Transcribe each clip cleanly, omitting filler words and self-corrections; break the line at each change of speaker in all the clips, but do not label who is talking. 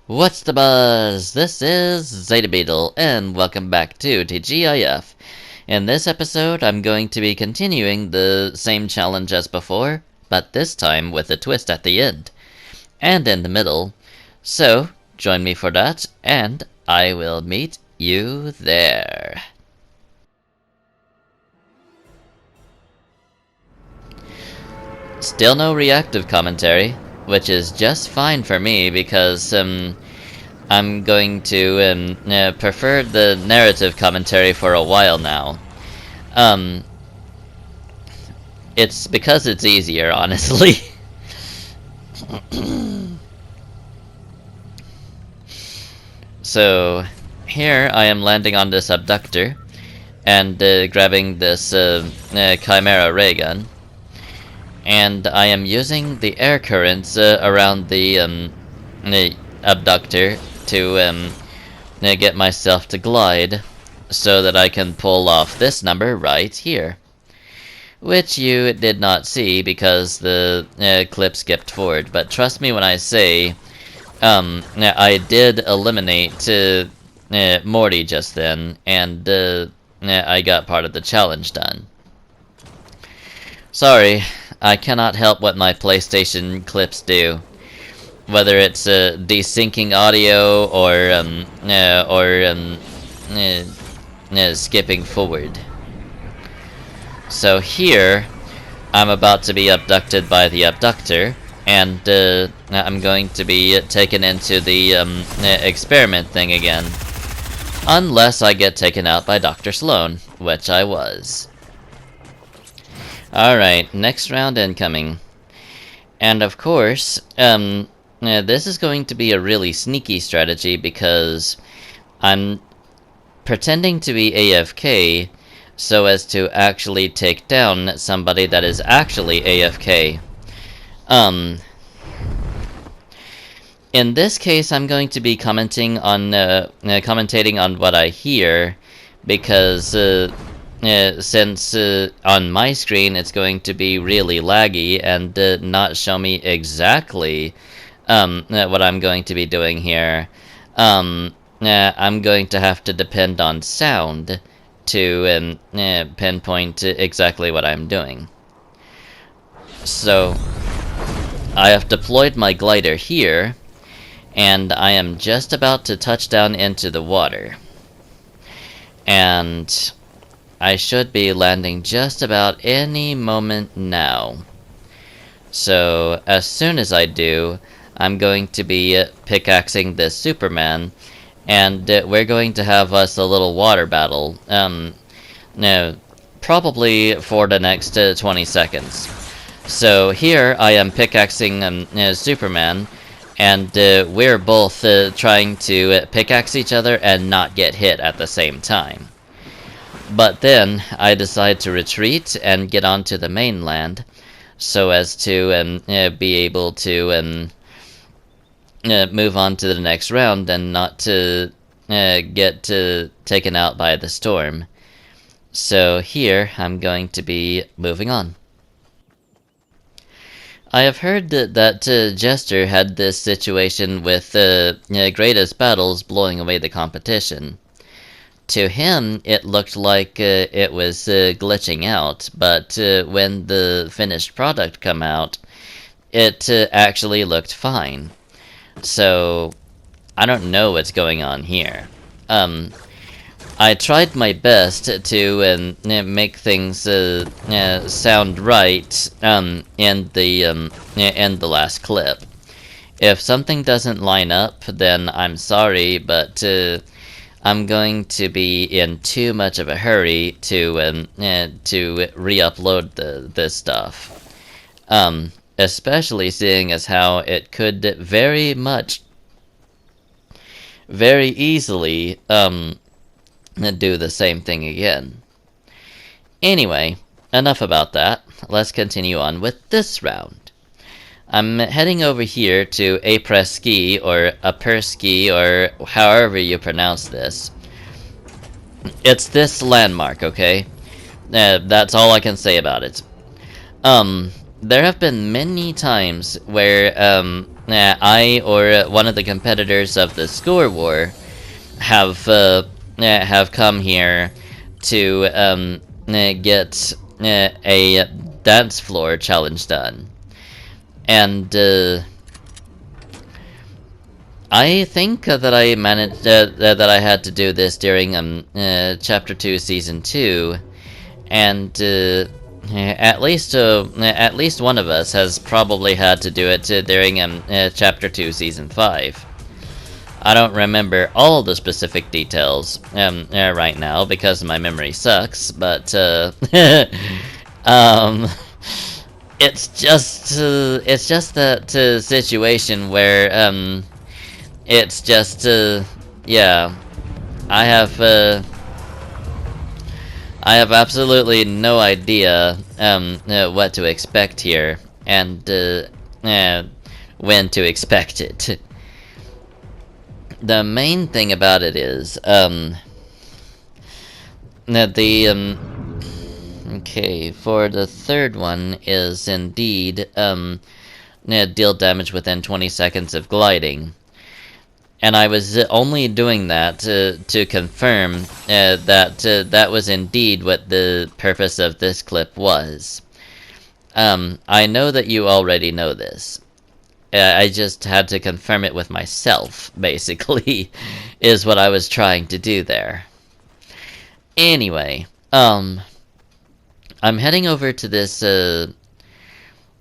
What's the buzz? This is Zeta Beetle, and welcome back to TGIF. In this episode, I'm going to be continuing the same challenge as before, but this time with a twist at the end, and in the middle. So, join me for that, and I will meet you there. Still no reactive commentary, which is just fine for me because, I'm going to prefer the narrative commentary for a while now. It's because it's easier, honestly. So, here I am landing on this abductor, and grabbing this Chimera ray gun. And I am using the air currents around the abductor to get myself to glide so that I can pull off this number right here, which you did not see because the clip skipped forward. But trust me when I say I did eliminate Morty just then, and I got part of the challenge done. Sorry, I cannot help what my PlayStation clips do. Whether it's desyncing audio or skipping forward. So here, I'm about to be abducted by the abductor, and I'm going to be taken into the experiment thing again. Unless I get taken out by Dr. Sloan, which I was. Alright, next round incoming. And of course, this is going to be a really sneaky strategy because I'm pretending to be AFK so as to actually take down somebody that is actually AFK. In this case, I'm going to be commentating on what I hear because since on my screen it's going to be really laggy and not show me exactly what I'm going to be doing here. I'm going to have to depend on sound to pinpoint exactly what I'm doing. So I have deployed my glider here, and I am just about to touch down into the water. And I should be landing just about any moment now. So as soon as I do, I'm going to be pickaxing this Superman, and we're going to have us a little water battle. No, probably for the next 20 seconds. So here I am pickaxing Superman, and we're both trying to pickaxe each other and not get hit at the same time. But then I decide to retreat and get onto the mainland, so as to be able to move on to the next round and not to get taken out by the storm. So here I'm going to be moving on. I have heard that Jester had this situation with Greatest Battles blowing away the competition. To him, it looked like it was glitching out, but when the finished product come out, it actually looked fine. So, I don't know what's going on here. I tried my best to make things sound right in the last clip. If something doesn't line up, then I'm sorry, but I'm going to be in too much of a hurry to re-upload this stuff. Especially seeing as how it could very easily do the same thing again. Anyway, enough about that. Let's continue on with this round. I'm heading over here to Apreski, or Aperski, or however you pronounce this. It's this landmark, okay? That's all I can say about it. There have been many times where I or one of the competitors of the score war have come here to get a dance floor challenge done, and I think that I managed that I had to do this during Chapter 2, Season 2, and at least one of us has probably had to do it during Chapter 2, Season 5. I don't remember all the specific details right now because my memory sucks, but um, it's just that situation where it's just yeah, I have I have absolutely no idea what to expect here and when to expect it. The main thing about it is that the okay, for the third one is indeed deal damage within 20 seconds of gliding. And I was only doing that to confirm that was indeed what the purpose of this clip was. I know that you already know this. I just had to confirm it with myself, basically, is what I was trying to do there. Anyway, I'm heading over to this,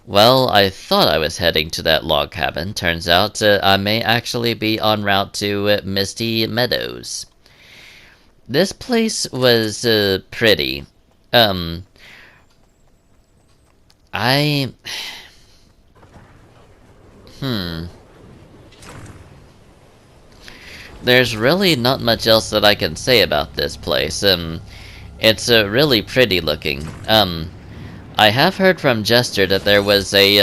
well, I thought I was heading to that log cabin. Turns out I may actually be en route to Misty Meadows. This place was pretty. There's really not much else that I can say about this place. It's really pretty looking. I have heard from Jester that there was a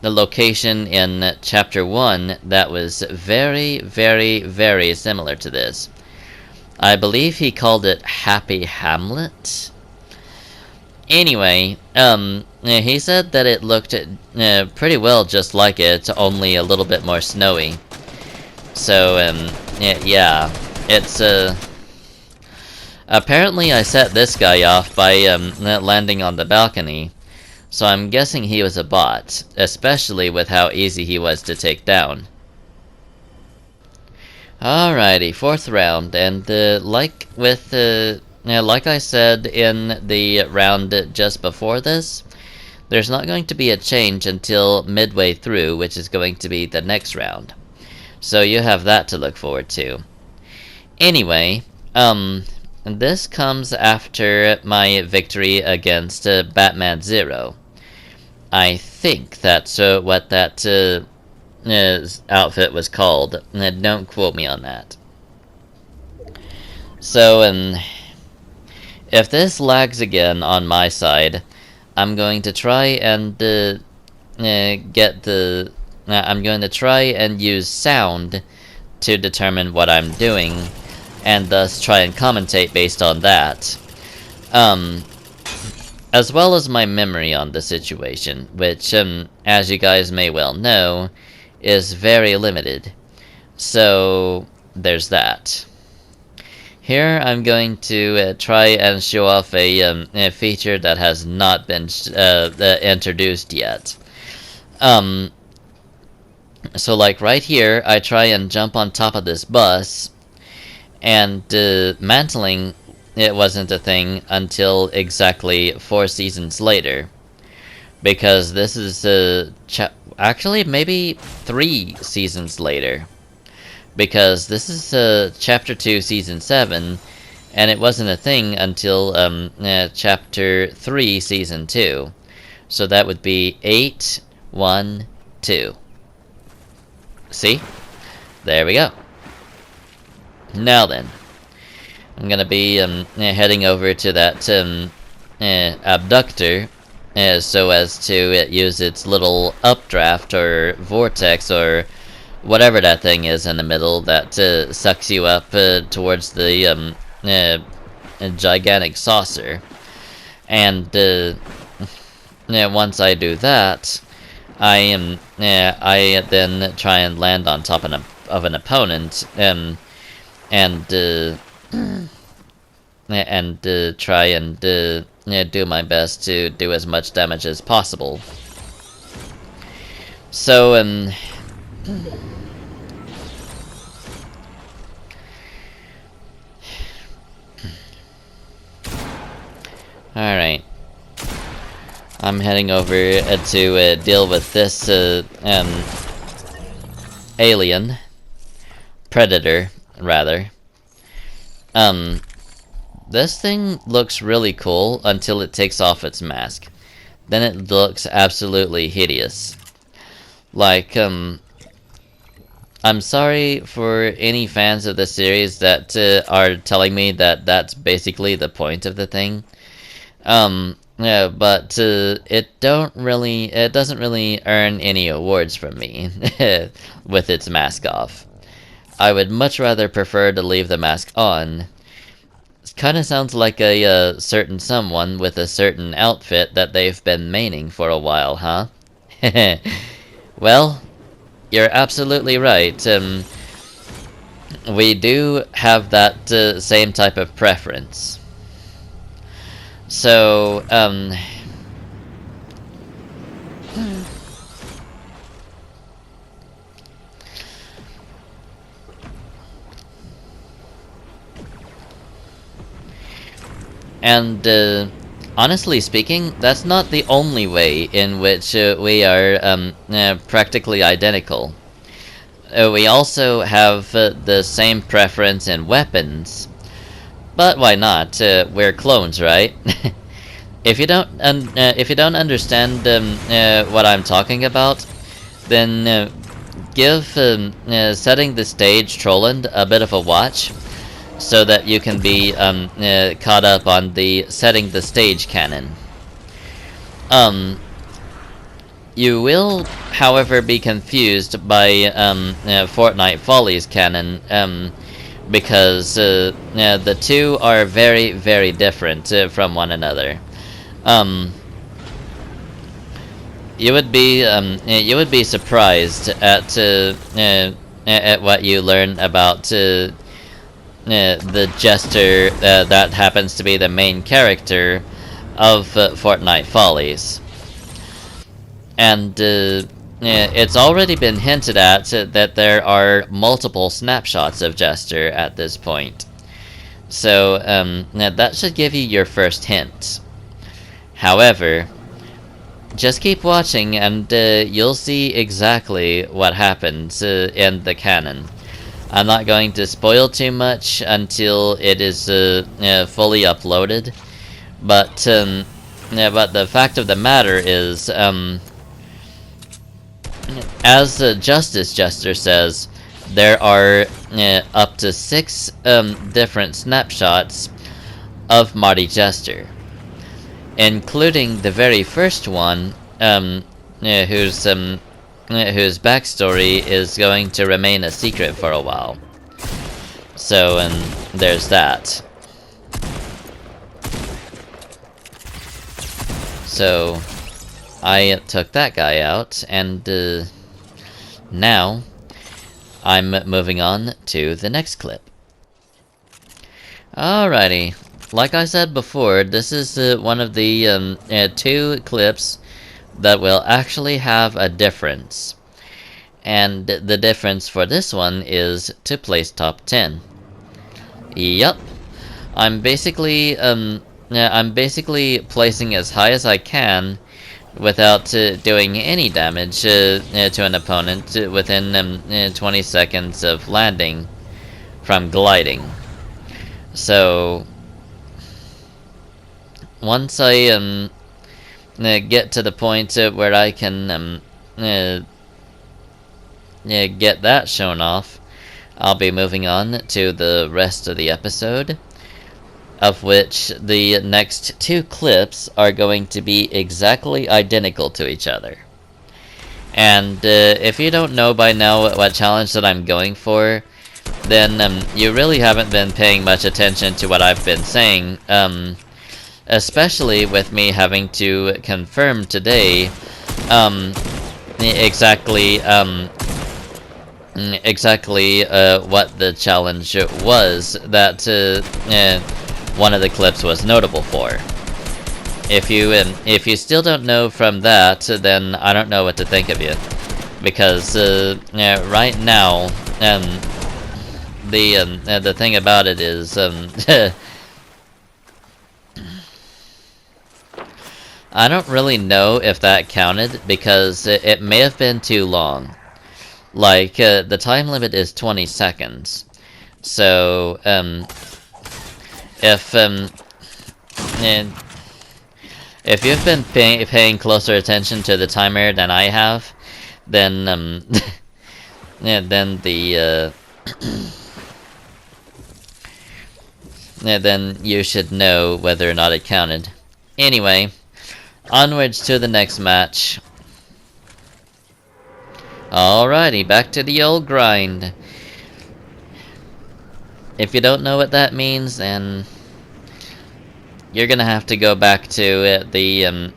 the location in Chapter 1 that was very, very, very similar to this. I believe he called it Happy Hamlet. Anyway, he said that it looked pretty well just like it, only a little bit more snowy. So, yeah, it's apparently I set this guy off by landing on the balcony, so I'm guessing he was a bot, especially with how easy he was to take down. Alrighty, fourth round, and like I said in the round just before this, there's not going to be a change until midway through, which is going to be the next round. So you have that to look forward to. Anyway, this comes after my victory against Batman Zero. I think that's what that outfit was called. Don't quote me on that. So, if this lags again on my side, I'm going to try and I'm going to try and use sound to determine what I'm doing, and thus try and commentate based on that. As well as my memory on the situation, which, as you guys may well know, is very limited. So, there's that. Here I'm going to try and show off a feature that has not been introduced yet. So like right here, I try and jump on top of this bus, and mantling, it wasn't a thing until exactly 4 seasons later. Because this is actually maybe 3 seasons later. Because this is Chapter 2, Season 7, and it wasn't a thing until Chapter 3, Season 2. So that would be 8, 1, 2. See? There we go. Now then, I'm gonna be heading over to that abductor so as to use its little updraft or vortex or whatever that thing is in the middle that sucks you up towards the gigantic saucer. And once I do that, I then try and land on top of an opponent, and try and do my best to do as much damage as possible. So, alright. I'm heading over to deal with this alien. Predator, rather. This thing looks really cool until it takes off its mask. Then it looks absolutely hideous. Like, I'm sorry for any fans of the series that are telling me that that's basically the point of the thing. Yeah, but it doesn't really earn any awards from me with its mask off. I would much rather prefer to leave the mask on. It kind of sounds like a certain someone with a certain outfit that they've been maining for a while, huh? Well, you're absolutely right. We do have that same type of preference. So, and honestly speaking, that's not the only way in which we are practically identical. We also have the same preference in weapons. But why not? We're clones, right? If you don't understand what I'm talking about, then give setting the stage Trolland a bit of a watch, so that you can be caught up on the setting the stage canon. You will, however, be confused by Fortnite Follies canon, because the two are very, very different from one another. You would be surprised at what you learn about the jester that happens to be the main character of Fortnite Follies. And it's already been hinted at that there are multiple snapshots of Jester at this point. So that should give you your first hint. However, just keep watching and you'll see exactly what happens in the canon. I'm not going to spoil too much until it is fully uploaded, but the fact of the matter is, as the Justice Jester says, there are up to 6 different snapshots of Marty Jester, including the very first one, whose backstory is going to remain a secret for a while. So, there's that. So, I took that guy out, and now I'm moving on to the next clip. Alrighty, like I said before, this is one of the 2 clips that will actually have a difference. And the difference for this one is to place top 10. Yup, I'm basically placing as high as I can without doing any damage to an opponent within 20 seconds of landing from gliding. So once I get to the point where I can get that shown off, I'll be moving on to the rest of the episode, of which the next 2 clips are going to be exactly identical to each other. And if you don't know by now what challenge that I'm going for, then you really haven't been paying much attention to what I've been saying, especially with me having to confirm today exactly what the challenge was that one of the clips was notable for. If you still don't know from that, then I don't know what to think of you, because right now the thing about it is I don't really know if that counted, because it may have been too long. Like, the time limit is 20 seconds. So, if you've been paying closer attention to the timer than I have, then, yeah, then the, yeah, then you should know whether or not it counted. Anyway, onwards to the next match. Alrighty, back to the old grind. If you don't know what that means, then you're gonna have to go back to the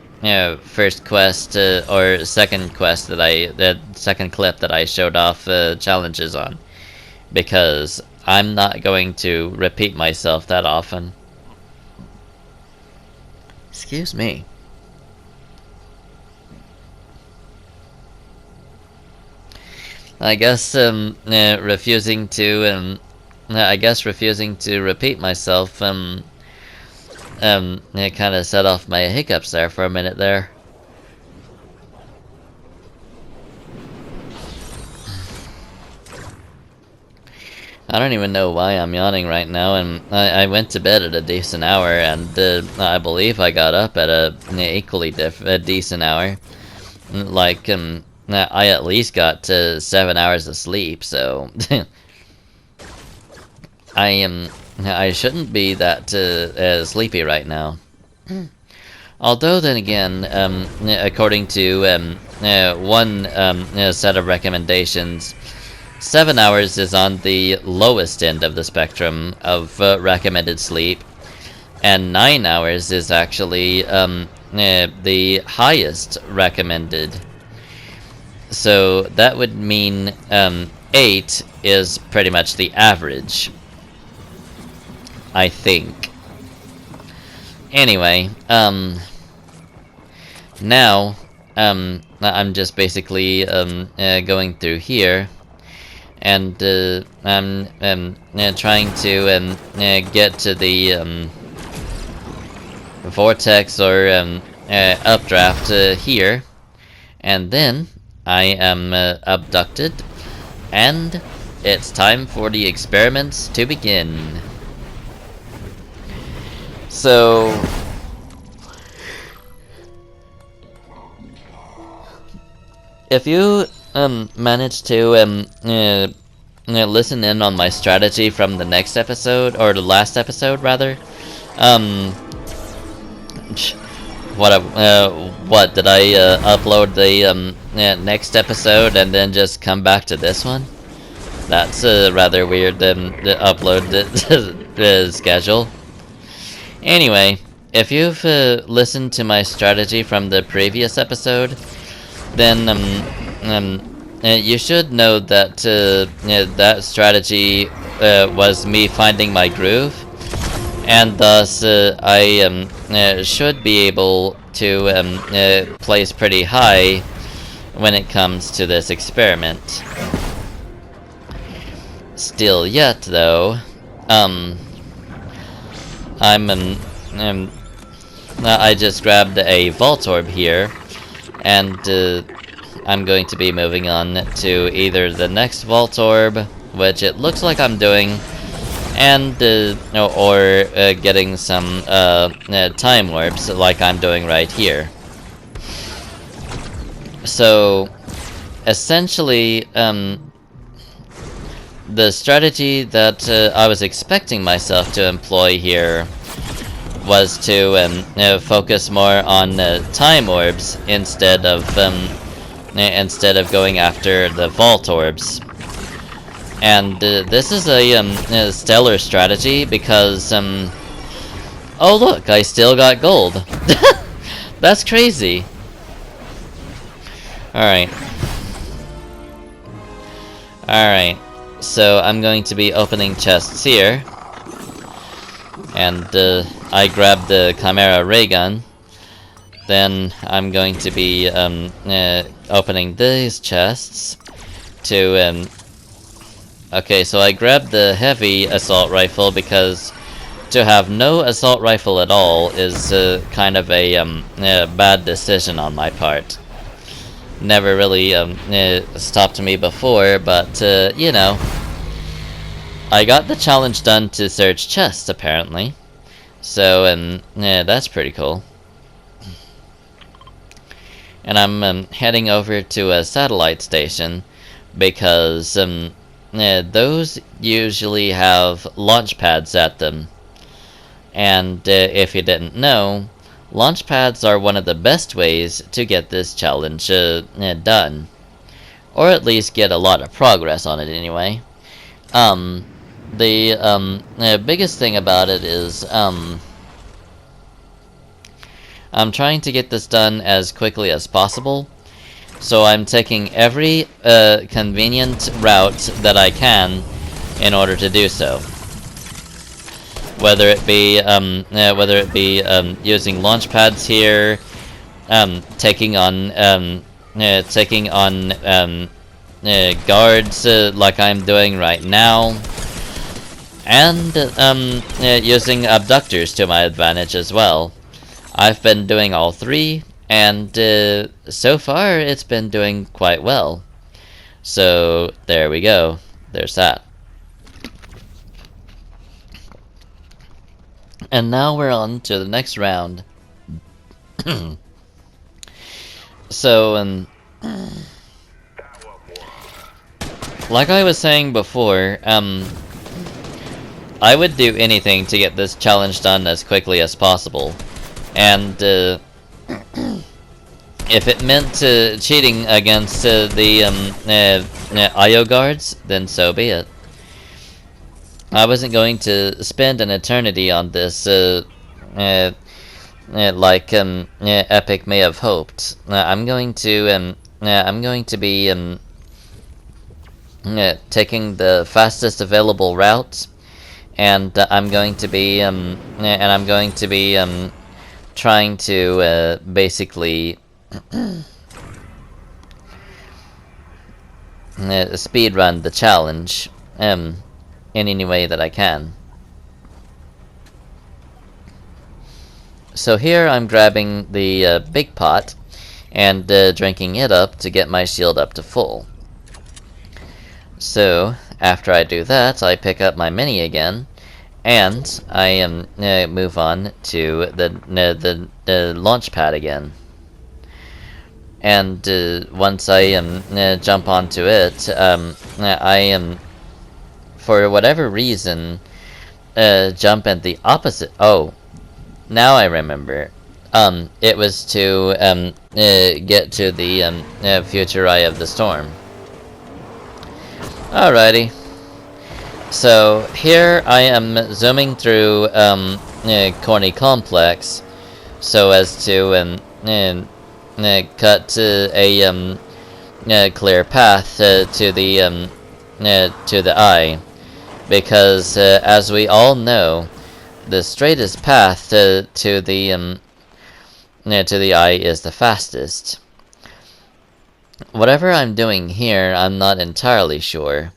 first quest or second quest the second clip that I showed off challenges on, because I'm not going to repeat myself that often. Excuse me. I guess refusing to repeat myself it kind of set off my hiccups there for a minute there. I don't even know why I'm yawning right now, and I went to bed at a decent hour, and I believe I got up at a equally decent hour. Like, I at least got 7 hours of sleep, so I shouldn't be that sleepy right now. Although then again, according to one set of recommendations, 7 hours is on the lowest end of the spectrum of recommended sleep, and 9 hours is actually the highest recommended. So that would mean 8 is pretty much the average, I think. Anyway, now I'm just basically going through here, and I'm trying to get to the vortex or updraft here, and then I am abducted, and it's time for the experiments to begin. So, if you manage to listen in on my strategy from the next episode, or the last episode rather, what did I upload the next episode and then just come back to this one? That's rather weird the upload the schedule. Anyway, if you've listened to my strategy from the previous episode, then you should know that that strategy was me finding my groove, and thus I should be able to place pretty high when it comes to this experiment. Still yet, though, I just grabbed a Vault Orb here, and I'm going to be moving on to either the next Vault Orb, which it looks like I'm doing, and or getting some Time Orbs like I'm doing right here. So, essentially, the strategy that I was expecting myself to employ here was to focus more on Time Orbs instead of going after the Vault Orbs. And this is a stellar strategy, because Oh look, I still got gold. That's crazy. Alright. Alright. So I'm going to be opening chests here. And I grabbed the Chimera ray gun. Then I'm going to be opening these chests to okay, so I grabbed the heavy assault rifle because to have no assault rifle at all is kind of a bad decision on my part. Never really stopped me before, but you know, I got the challenge done to search chests apparently. So yeah, that's pretty cool. And I'm heading over to a satellite station because those usually have launch pads at them. And if you didn't know, launch pads are one of the best ways to get this challenge done. Or at least get a lot of progress on it anyway. The biggest thing about it is I'm trying to get this done as quickly as possible, so I'm taking every convenient route that I can in order to do so. Whether it be using launch pads here, taking on guards like I'm doing right now, and using abductors to my advantage as well. I've been doing all three, and so far it's been doing quite well. So there we go. There's that. And now we're on to the next round. So, like I was saying before, I would do anything to get this challenge done as quickly as possible. And if it meant cheating against the IO guards, then so be it. I wasn't going to spend an eternity on this like Epic may have hoped. I'm going to be taking the fastest available route, and I'm going to be trying to basically speed run the challenge in any way that I can. So here I'm grabbing the big pot and drinking it up to get my shield up to full. So after I do that, I pick up my mini again, and I move on to the launch pad again. And once I jump onto it, I for whatever reason jump at the opposite. Oh, now I remember. It was to get to the future eye of the storm. Alrighty. So here I am zooming through Corny Complex so as to cut a clear path to the eye, because as we all know, the straightest path to the eye is the fastest. Whatever I'm doing here, I'm not entirely sure.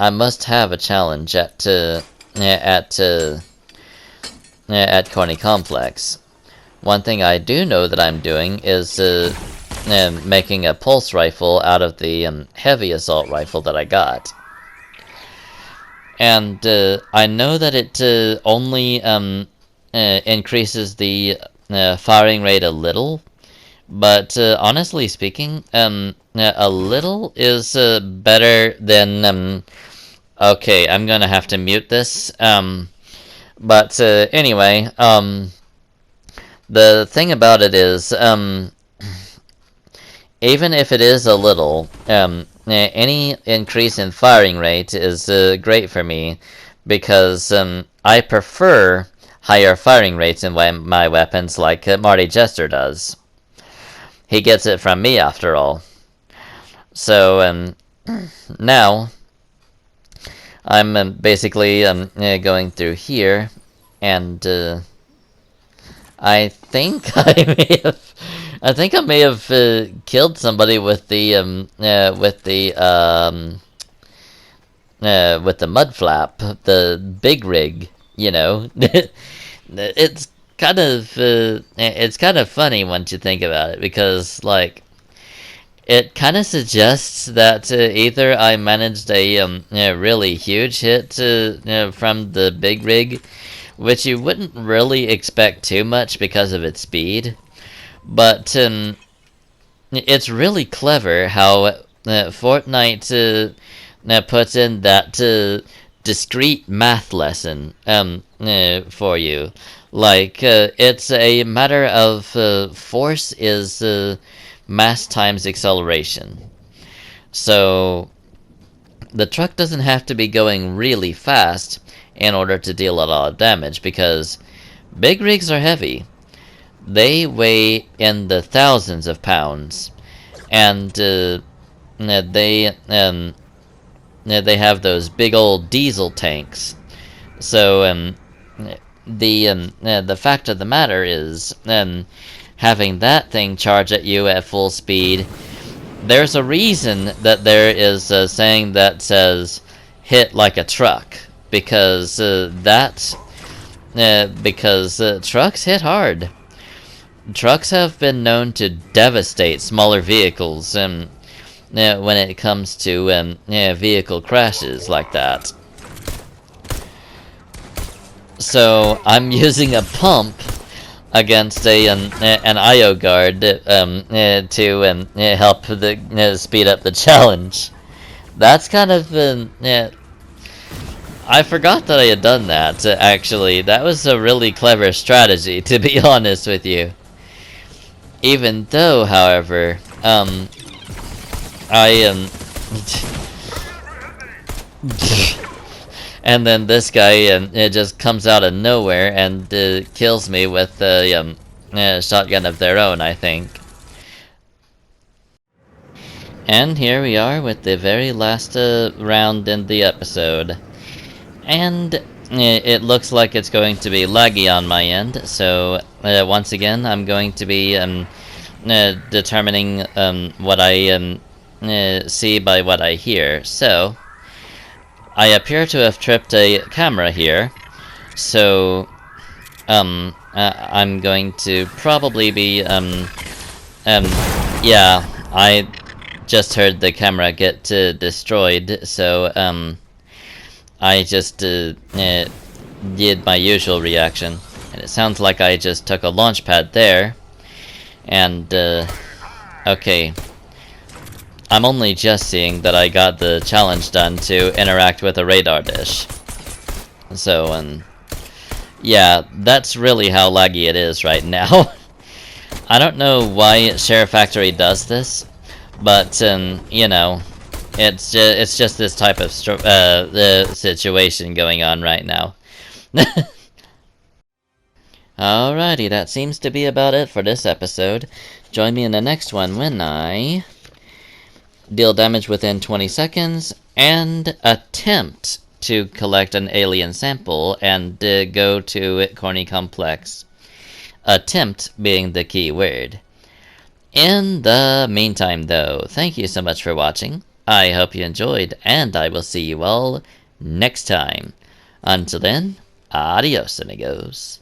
I must have a challenge at Corny Complex. One thing I do know that I'm doing is making a pulse rifle out of the heavy assault rifle that I got. And I know that it only increases the firing rate a little, but honestly speaking, a little is better than... okay, I'm gonna have to mute this. But anyway, the thing about it is, even if it is a little, any increase in firing rate is great for me, because I prefer higher firing rates in my weapons like Marty Jester does. He gets it from me, after all. So, now I'm basically going through here, and I think I may have killed somebody with the mud flap, the big rig. You know, it's kind of funny once you think about it, because like it kind of suggests that either I managed a really huge hit from the big rig, which you wouldn't really expect too much because of its speed, but it's really clever how Fortnite puts in that discrete math lesson for you. Like, it's a matter of force is mass times acceleration. So the truck doesn't have to be going really fast in order to deal a lot of damage, because big rigs are heavy. They weigh in the thousands of pounds, and they have those big old diesel tanks. So the fact of the matter is, having that thing charge at you at full speed, there's a reason that there is a saying that says hit like a truck, because trucks hit hard. Trucks have been known to devastate smaller vehicles when it comes to vehicle crashes like that. So I'm using a pump against an IO guard to help speed up the challenge. That's kind of I forgot that I had done that. Actually, that was a really clever strategy, to be honest with you. Even though, however, and then this guy it just comes out of nowhere and kills me with a shotgun of their own, I think. And here we are with the very last round in the episode. And it looks like it's going to be laggy on my end, so once again I'm going to be determining what I see by what I hear. So I appear to have tripped a camera here, so I'm going to probably be yeah, I just heard the camera get destroyed, so I just did my usual reaction, and it sounds like I just took a launch pad there, and okay, I'm only just seeing that I got the challenge done to interact with a radar dish. So yeah, that's really how laggy it is right now. I don't know why ShareFactory does this, but you know, it's just this type of situation going on right now. Alrighty, that seems to be about it for this episode. Join me in the next one when I deal damage within 20 seconds and attempt to collect an alien sample and go to Corny Complex. Attempt being the key word. In the meantime, though, thank you so much for watching. I hope you enjoyed, and I will see you all next time. Until then, adios, amigos.